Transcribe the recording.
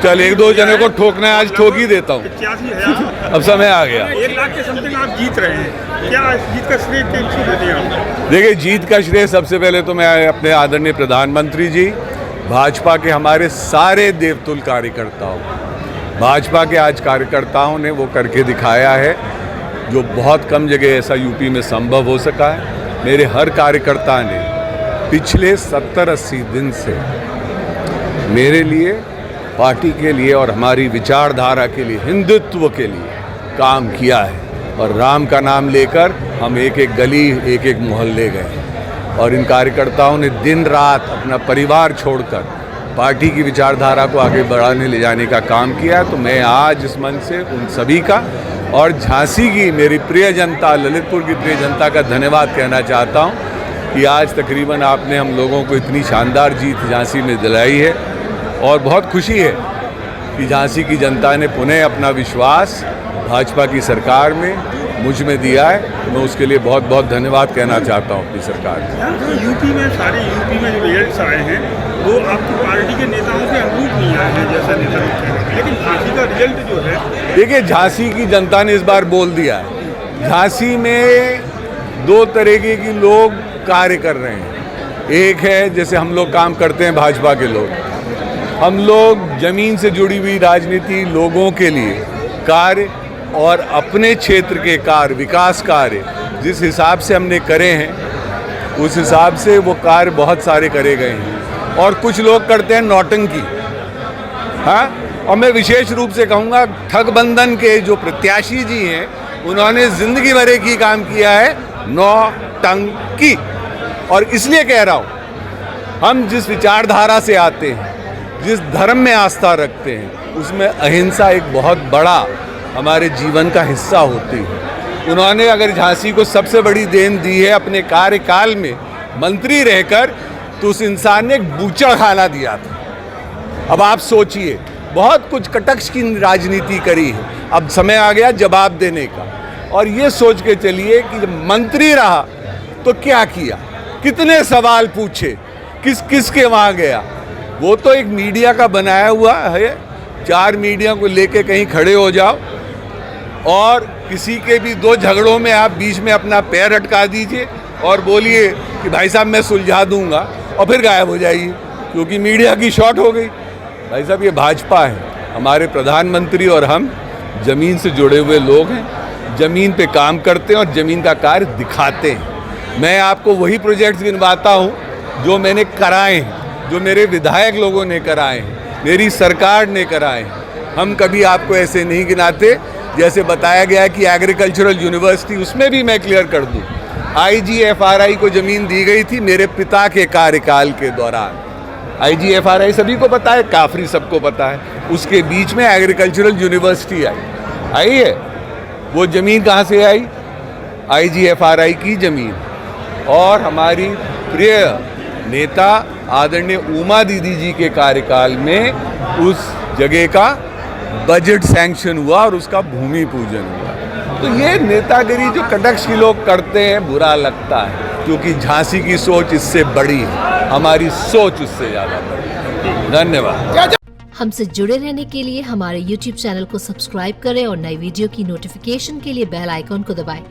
चल एक दो जने को ठोकना है, आज ठोक ही देता हूँ। 85,000 अब समय आ गया। 1 लाख के समथिंग आप जीत रहे हैं, क्या जीत का श्रेय किसको देते हैं आप? देखिए, जीत का श्रेय सबसे पहले तो मैं अपने आदरणीय प्रधानमंत्री जी, भाजपा के हमारे सारे देवतुल कार्यकर्ताओं, भाजपा के आज कार्यकर्ताओं ने वो करके दिखाया है जो बहुत कम जगह ऐसा यूपी में संभव हो सका है। मेरे हर कार्यकर्ता ने पिछले 70-80 दिन से मेरे लिए, पार्टी के लिए और हमारी विचारधारा के लिए, हिंदुत्व के लिए काम किया है। और राम का नाम लेकर हम एक एक गली, एक एक मोहल्ले गए और इन कार्यकर्ताओं ने दिन रात अपना परिवार छोड़कर पार्टी की विचारधारा को आगे बढ़ाने ले जाने का काम किया है। तो मैं आज इस मंच से उन सभी का और झांसी की मेरी प्रिय जनता, ललितपुर की प्रिय जनता का धन्यवाद कहना चाहता हूँ कि आज तकरीबन आपने हम लोगों को इतनी शानदार जीत झांसी में दिलाई है और बहुत खुशी है कि झांसी की जनता ने पुनः अपना विश्वास भाजपा की सरकार में मुझ में दिया है। तो मैं उसके लिए बहुत बहुत धन्यवाद कहना चाहता हूँ अपनी सरकार को। तो यूपी में, सारे यूपी में जो रिजल्ट्स आए हैं वो आपकी पार्टी के नेताओं के अनुरूप नहीं आए हैं जैसा नेता लोग कह रहे हैं, लेकिन झांसी का रिजल्ट जो है, देखिए, झांसी की जनता ने इस बार बोल दिया है। झांसी में 2 तरीके के लोग कार्य कर रहे हैं। एक है जैसे हम लोग काम करते हैं भाजपा के लोग, हम लोग जमीन से जुड़ी हुई राजनीति, लोगों के लिए कार्य और अपने क्षेत्र के कार्य, विकास कार्य जिस हिसाब से हमने करे हैं उस हिसाब से वो कार्य बहुत सारे करे गए हैं। और कुछ लोग करते हैं नौटंकी, हाँ। और मैं विशेष रूप से कहूँगा ठगबंधन के जो प्रत्याशी जी हैं उन्होंने जिंदगी भर एक ही काम किया है, नौटंकी। और इसलिए कह रहा हूँ, हम जिस विचारधारा से आते हैं, जिस धर्म में आस्था रखते हैं, उसमें अहिंसा एक बहुत बड़ा हमारे जीवन का हिस्सा होती है। उन्होंने अगर झांसी को सबसे बड़ी देन दी है अपने कार्यकाल में मंत्री रहकर, तो उस इंसान ने एक बूचड़ खाना दिया था। अब आप सोचिए, बहुत कुछ कटक्ष की राजनीति करी है, अब समय आ गया जवाब देने का। और ये सोच के चलिए कि जब मंत्री रहा तो क्या किया, कितने सवाल पूछे, किस किस के वहाँ गया। वो तो एक मीडिया का बनाया हुआ है, 4 मीडिया को लेके कहीं खड़े हो जाओ और किसी के भी 2 झगड़ों में आप बीच में अपना पैर अटका दीजिए और बोलिए कि भाई साहब मैं सुलझा दूंगा, और फिर गायब हो जाइए क्योंकि मीडिया की शॉर्ट हो गई। भाई साहब, ये भाजपा है। हमारे प्रधानमंत्री और हम ज़मीन से जुड़े हुए लोग हैं, ज़मीन पे काम करते हैं और ज़मीन का कार्य दिखाते हैं। मैं आपको वही प्रोजेक्ट्स गिनवाता हूँ जो मैंने कराए हैं, जो मेरे विधायक लोगों ने कराए हैं, मेरी सरकार ने कराए हैं। हम कभी आपको ऐसे नहीं गिनाते जैसे बताया गया है कि एग्रीकल्चरल यूनिवर्सिटी, उसमें भी मैं क्लियर कर दूं, IGFRI को ज़मीन दी गई थी मेरे पिता के कार्यकाल के दौरान। IGFRI सभी को पता है, काफरी सबको पता है। उसके बीच में एग्रीकल्चरल यूनिवर्सिटी आई है। वो ज़मीन कहाँ से आई? IGFRI की ज़मीन। और हमारी प्रिय नेता आदरणीय उमा दीदी जी के कार्यकाल में उस जगह का बजट सैंक्शन हुआ और उसका भूमि पूजन हुआ। तो ये नेतागिरी जो कटक्ष की लोग करते हैं, बुरा लगता है, क्योंकि झांसी की सोच इससे बड़ी है, हमारी सोच उससे ज़्यादा बड़ी है। धन्यवाद। हमसे जुड़े रहने के लिए हमारे YouTube चैनल को सब्सक्राइब करें और नई वीडियो की नोटिफिकेशन के लिए बेल आइकॉन को दबाएं।